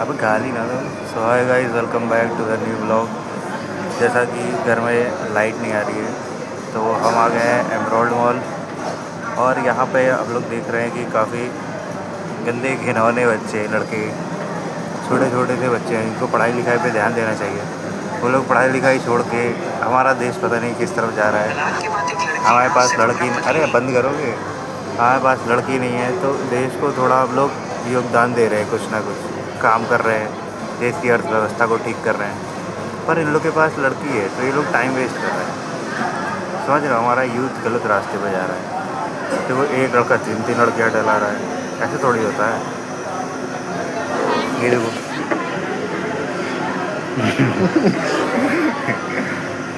अब गाली ना दो। So hi guys, welcome back to the new blog. जैसा कि घर में लाइट नहीं आ रही है तो हम आ गए हैं एमरोल्ड मॉल। और यहाँ पे आप लोग देख रहे हैं कि काफ़ी गंदे घिनौने बच्चे लड़के, छोटे छोटे से बच्चे हैं। इनको पढ़ाई लिखाई पे ध्यान देना चाहिए। वो लोग पढ़ाई लिखाई छोड़ के, हमारा देश पता नहीं किस तरफ जा रहा है। हमारे पास लड़की, अरे बंद करोगे? हमारे पास लड़की नहीं है तो देश को थोड़ा आप लोग योगदान दे रहे हैं, कुछ ना कुछ काम कर रहे हैं, देश की अर्थव्यवस्था को ठीक कर रहे हैं। पर इन लोग के पास लड़की है तो ये लोग टाइम वेस्ट कर रहे हैं। समझ रहे हो, हमारा यूथ गलत रास्ते पर जा रहा है। तो वो एक लड़का तीन तीन लड़कियाँ डला रहा है, ऐसे थोड़ी होता है। ये देखो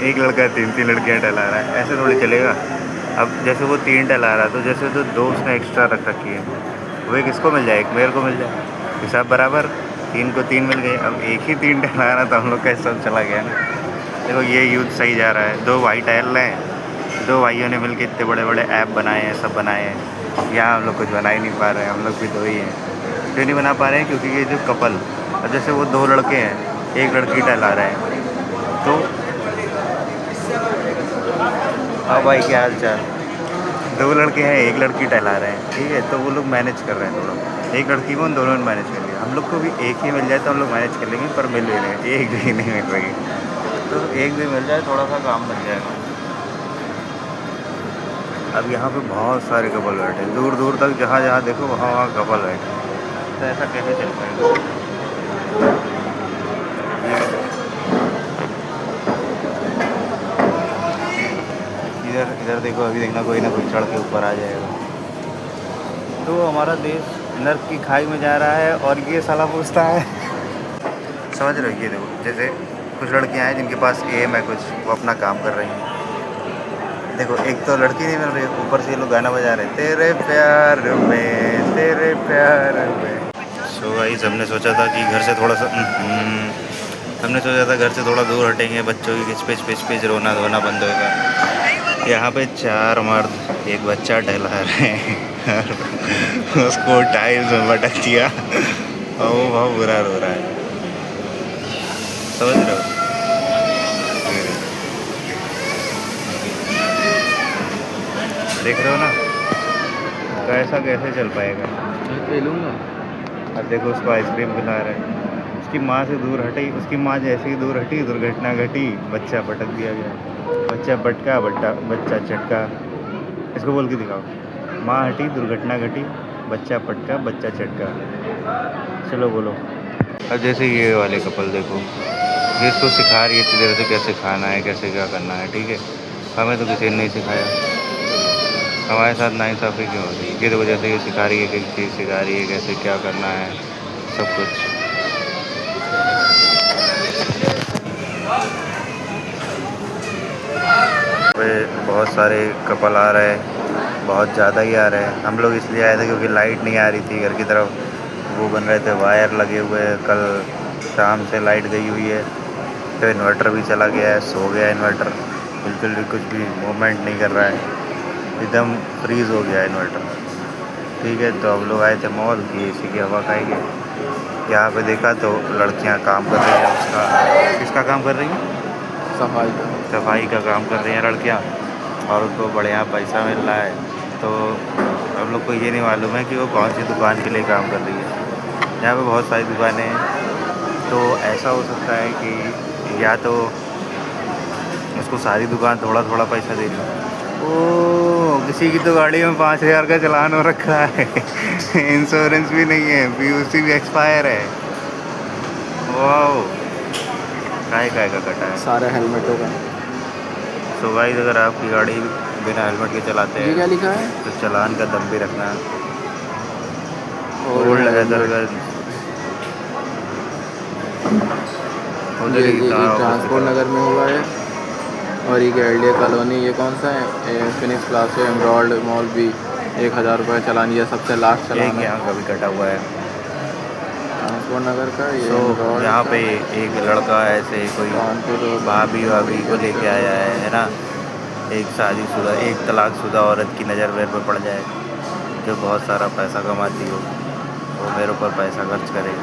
एक लड़का तीन तीन लड़कियाँ टहला रहा है, ऐसे थोड़ी चलेगा। अब जैसे वो तीन टहला रहा है तो जैसे तो दो उसने एक्स्ट्रा रख रखी है, वो एक इसको मिल जाए, एक मेरे को मिल जाए, हिसाब बराबर। तीन को तीन मिल गए। अब एक ही तीन टहला रहा तो हम लोग का हिसाब चला गया ना। देखो ये यूथ सही जा रहा है। दो भाई टहल रहे हैं, दो भाइयों ने मिलकर इतने बड़े बड़े ऐप बनाए हैं, सब बनाए हैं। यहाँ हम लोग कुछ बना ही नहीं पा रहे हैं। हम लोग भी दो ही हैं, क्यों नहीं बना पा रहे हैं? क्योंकि ये जो कपल, अब जैसे वो दो लड़के हैं, एक लड़की टहला रहे हैं तो, हाँ भाई क्या हाल चाल। दो लड़के हैं, एक लड़की टहला रहे हैं, ठीक है, तो वो लोग मैनेज कर रहे हैं थोड़ा। एक लड़की को उन दोनों ने मैनेज कर लिया। हम लोग को भी एक ही मिल जाए तो हम लोग मैनेज कर लेंगे, पर मिल भी नहीं, एक भी नहीं मिल रही। तो एक भी मिल जाए, थोड़ा सा काम बन जाएगा। अब यहाँ पे बहुत सारे कपल बैठे हैं, दूर दूर तक जहाँ जहाँ देखो वहाँ वहाँ कपल बैठे हैं। तो ऐसा कैसे चल पाएगा? इधर इधर देखो, अभी देखना कोई ना कोई चढ़ के ऊपर आ जाएगा। तो हमारा देश नर्क की खाई में जा रहा है और ये साला पूछता है। समझ रहे हो? ये देखो, जैसे कुछ लड़कियां हैं जिनके पास एम है कुछ, वो अपना काम कर रही हैं। देखो एक तो लड़की नहीं मिल रही, ऊपर से ये लोग गाना बजा रहे हैं, तेरे प्यार में, तेरे प्यार में। सो गाइस, हमने सोचा था कि घर से थोड़ा सा हमने सोचा था घर से थोड़ा दूर हटेंगे, बच्चों की खिचपिच पिच रोना धोना बंद होगा। यहाँ पे चार मर्द एक बच्चा टहला रहे हैं उसको टाइल्स में भटक दिया और वो बहुत बुरा रो रहा है। समझ रहे हो? देख रहे हो ना, कैसा कैसे चल पाएगा? ले लूँगा। अब देखो उसको आइसक्रीम खिला रहे हैं, उसकी माँ से दूर हटी, उसकी माँ जैसे ही दूर हटी दुर्घटना घटी, बच्चा पटक दिया गया। बच्चा पटका, बच्चा चटका। इसको बोल के दिखाओ, माँ हटी दुर्घटना घटी, बच्चा पटका बच्चा चटका। चलो बोलो। अब जैसे ये वाले कपल देखो, ये इसको सिखा रही है अच्छी तरह से कैसे खाना है, कैसे क्या करना है, ठीक है। हमें तो किसी ने नहीं सिखाया, हमारे साथ नाइंसाफ़ी क्यों हो रही है? ये देखो जैसे ये सिखा रही है, कि चीज़ सिखा रही है कैसे क्या करना है, सब कुछ। पे बहुत सारे कपल आ रहे हैं, बहुत ज़्यादा ही आ रहे हैं। हम लोग इसलिए आए थे क्योंकि लाइट नहीं आ रही थी घर की तरफ, वो बन रहे थे, वायर लगे हुए हैं। कल शाम से लाइट गई हुई है तो इन्वर्टर भी चला गया है, सो गया इन्वर्टर, बिल्कुल भी कुछ भी मूवमेंट नहीं कर रहा है, एकदम फ्रीज़ हो गया इन्वर्टर। ठीक है, तो हम लोग आए थे मॉल की एसी की हवा खाएंगे। यहाँ पे देखा तो लड़कियाँ काम कर रही हैं, उसका किसका काम कर रही हैं? सफाई का काम कर रही हैं लड़कियाँ, और उनको बढ़िया पैसा मिल रहा है। तो हम लोग को ये नहीं मालूम है कि वो कौन सी दुकान के लिए काम कर रही है। यहाँ पे बहुत सारी दुकानें हैं, तो ऐसा हो सकता है कि या तो उसको सारी दुकान थोड़ा थोड़ा पैसा दे रही है। ओ, किसी की तो गाड़ी में 5,000 का चालान हो रखा है इंश्योरेंस भी नहीं है, पीयूसी भी एक्सपायर है। वाह, काय का कटा है सारे हेलमेटों का। सो गाइस, अगर आपकी गाड़ी बिना हेलमेट के चलाते ये हैं क्या लिखा है? तो चालान का दम भी रखना। Old old helmet. हैदरगंज, ये उधर ही था ट्रांसपोर्ट ऑफिस। नगर में हुआ है। और ये गैलिया कॉलोनी, ये कौन सा है? फिनिक्स प्लाजा, एमरोल्ड मॉल भी 1,000 रुपये चालान, ये सबसे लास्ट एक चालान है यहाँ का भी कटा हुआ है। ट्रांसपोर्ट नगर का। ये सो एमरोल्ड यहाँ का पे एक लड़का ऐसे कोई कानपुर भाभी भाभी को लेके आया है ना, एक शादीशुदा, एक तलाकशुदा औरत की नज़र मेरे पे पड़ जाए जो बहुत सारा पैसा कमाती हो, वो मेरे ऊपर पैसा खर्च करे,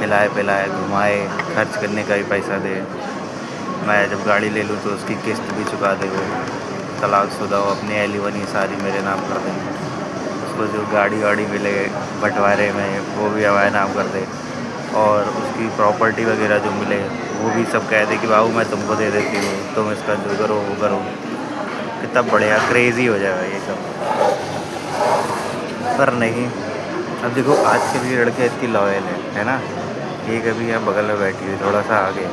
खिलाए पिलाए घुमाए, खर्च करने का भी पैसा दे। मैं जब गाड़ी ले लूँ तो उसकी किस्त भी चुका दे वो। तलाकशुदा हो, अपनी एलिमनी सारी मेरे नाम कर दे। उसको जो गाड़ी वाड़ी मिले बँटवारे में वो भी हमारे नाम कर दे, और उसकी प्रॉपर्टी वगैरह जो मिले वो भी सब कह दे कि बाबू मैं तुमको दे देती हूँ, तुम इसका जो करो वो करो। कितना बढ़िया क्रेज़ी हो जाएगा ये सब। पर नहीं, अब देखो आजकल की लड़कियाँ इतनी लॉयल है ना। ये कभी यहाँ बगल में बैठी हुई थोड़ा सा आगे,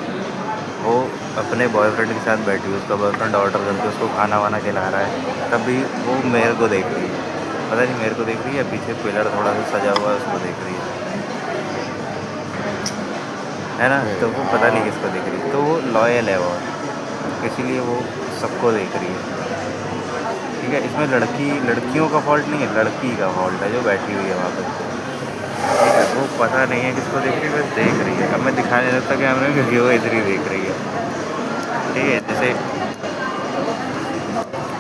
वो अपने बॉयफ्रेंड के साथ बैठी हुई, उसका बॉयफ्रेंड ऑर्डर करके उसको खाना वाना खिला रहा है, तब भी वो मेरे को देख रही है। पता नहीं मेरे को देख रही है, पीछे पिलर थोड़ा सा सजा हुआ है उसको देख रही है ना। तो वो पता नहीं किसको देख रही है, तो वो लॉयल है बहुत, इसीलिए वो सबको देख रही है। ठीक है, इसमें लड़कियों का फॉल्ट नहीं है, लड़की का फॉल्ट है जो बैठी हुई है वहाँ पे। ठीक है, वो पता नहीं है किसको देख रही है, बस देख रही है। अब मैं दिखा नहीं सकता कैमरे में क्योंकि वो इधर ही देख रही है। ठीक है, जैसे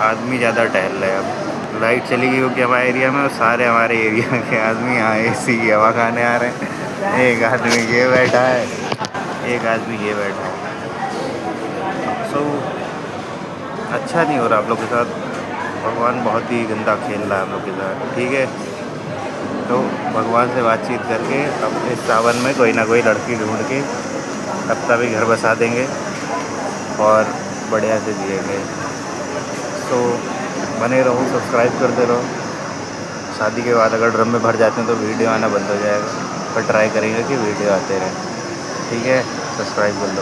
आदमी ज़्यादा टहल रहे हैं, अब लाइट चली गई क्योंकि हमारे एरिया में, और सारे हमारे एरिया के आदमी यहाँ AC की हवा खाने आ रहे हैं। एक आदमी ये बैठा है, एक आदमी ये बैठा है। सो अच्छा नहीं हो रहा आप लोग के साथ। भगवान बहुत ही गंदा खेल रहा है हम लोग के साथ। ठीक है, तो भगवान से बातचीत करके अब इस सावन में कोई ना कोई लड़की ढूंढ के अपना भी घर बसा देंगे और बढ़िया से जिएंगे। तो बने रहो, सब्सक्राइब करते रहो। शादी के बाद अगर ड्रम में भर जाते हैं तो वीडियो आना बंद हो जाएगा, पर ट्राई करेंगे कि वीडियो आते रहें। ठीक है, सब्सक्राइब कर लो।